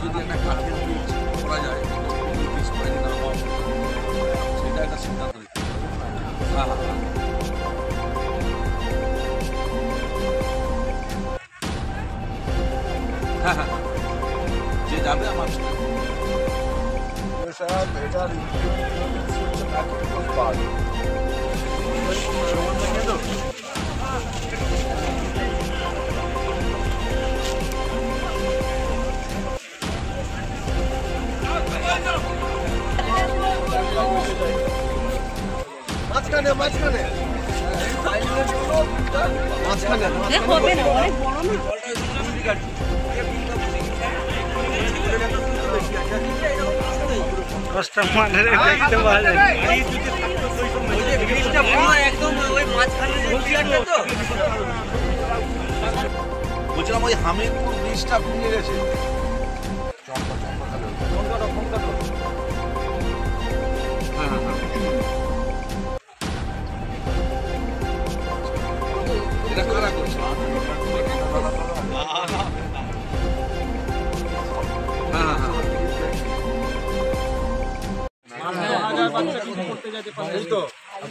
যদি একটা কাঠের ব্রিজ করা যায়, ব্রিজ তৈরি না হওয়া সেটা একটা সিদ্ধান্ত নিতে হবে। হ্যাঁ হ্যাঁ হ্যাঁ, যে যাবে আমার সাহেব এটার হচ্ছে ম্যাকিনটশ বার্ড। মাঝখানে মাঝখানে মাঝখানে হবে না, অনেক বড় না। কাস্টমারের দেখতে পাওয়া যায়। বলছিলাম ওই হামিরপুর ব্রিজটা ভেঙে গেছে। এটা কারা করছে?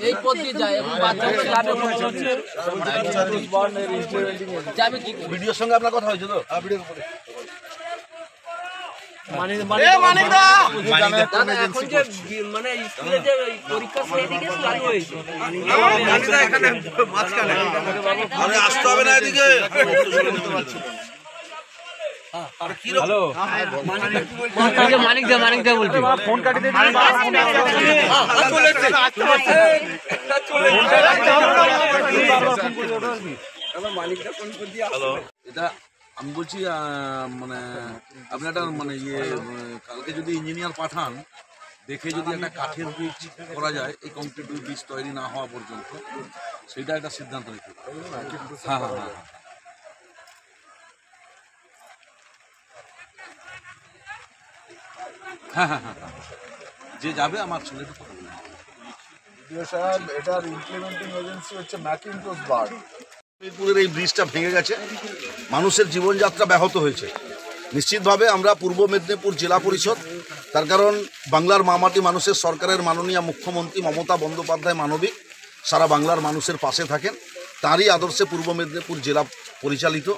এই পথ দিয়ে যায় এবং বাচ্চাগুলো যাবে কি ভিডিওর সঙ্গে আপনার কথা হয়েছে তো? এখন যে মানে স্কুলে যে পরীক্ষা সেই দিকে চালু হয়েছে। আরে আসতে হবে না এদিকে। মানিক দা বলছি ফোন কাটি এটা আমি বলছি মানে আপনি একটা মানে কালকে যদি ইঞ্জিনিয়ার পাঠান, দেখে যদি একটা কাঠের ব্রিজ করা যায় এই কংক্রিট ব্রিজ তৈরি না হওয়া পর্যন্ত, সেটা একটা সিদ্ধান্ত নিতে হবে। হ্যাঁ হ্যাঁ হ্যাঁ হ্যাঁ হ্যাঁ হ্যাঁ হ্যাঁ, যে যাবে আমার সঙ্গে একটু কথা বলুন। সাহেব এটার ইমপ্লিমেন্টিং এজেন্সি হচ্ছে ম্যাকিনটশ বার্ড। হামিরপুরের এই ব্রিজটা ভেঙে গেছে, মানুষের জীবনযাত্রা ব্যাহত হয়েছে। নিশ্চিতভাবে আমরা পূর্ব মেদিনীপুর জেলা পরিষদ, তার কারণ বাংলার মামাটি মানুষের সরকারের মাননীয় মুখ্যমন্ত্রী মমতা বন্দ্যোপাধ্যায় মানবিক, সারা বাংলার মানুষের পাশে থাকেন, তারই আদর্শে পূর্ব মেদিনীপুর জেলা পরিচালিত।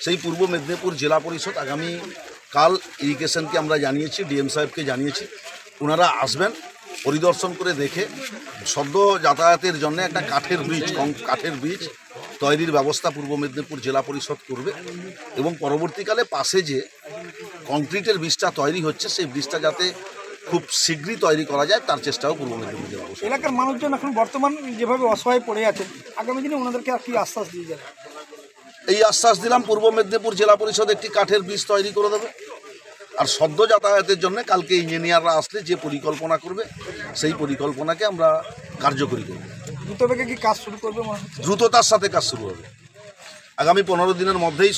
সেই পূর্ব মেদিনীপুর জেলা পরিষদ আগামী কাল ইরিগেশনকে আমরা জানিয়েছি, ডিএম সাহেবকে জানিয়েছি, ওনারা আসবেন, পরিদর্শন করে দেখে সদ্য যাতায়াতের জন্য একটা কাঠের ব্রিজ তৈরির ব্যবস্থা পূর্ব মেদিনীপুর জেলা পরিষদ করবে এবং পরবর্তীকালে পাশে যে কংক্রিটের ব্রিজটা তৈরি হচ্ছে সেই ব্রিজটা যাতে খুব শীঘ্রই তৈরি করা যায় তার চেষ্টাও পূর্ব মেদিনীপুর জেলা পরিষদ। এলাকার মানুষজন এখন বর্তমান যেভাবে অসহায় পড়ে আছেন, আগামী দিনে ওনাদেরকে আর কি আশ্বাস দিয়ে যাবে? এই আশ্বাস দিলাম, পূর্ব মেদিনীপুর জেলা পরিষদ একটি কাঠের ব্রিজ তৈরি করে দেবে, আর সদ্য যাতায়াতের জন্য কালকে ইঞ্জিনিয়াররা আসলে যে পরিকল্পনা করবে সেই পরিকল্পনাকে আমরা কার্যকরী করব। দ্রুতবেগে কি কাজ শুরু করবে মনে হচ্ছে? দ্রুততার সাথে কাজ শুরু হবে, আগামী 15 দিনের মধ্যেই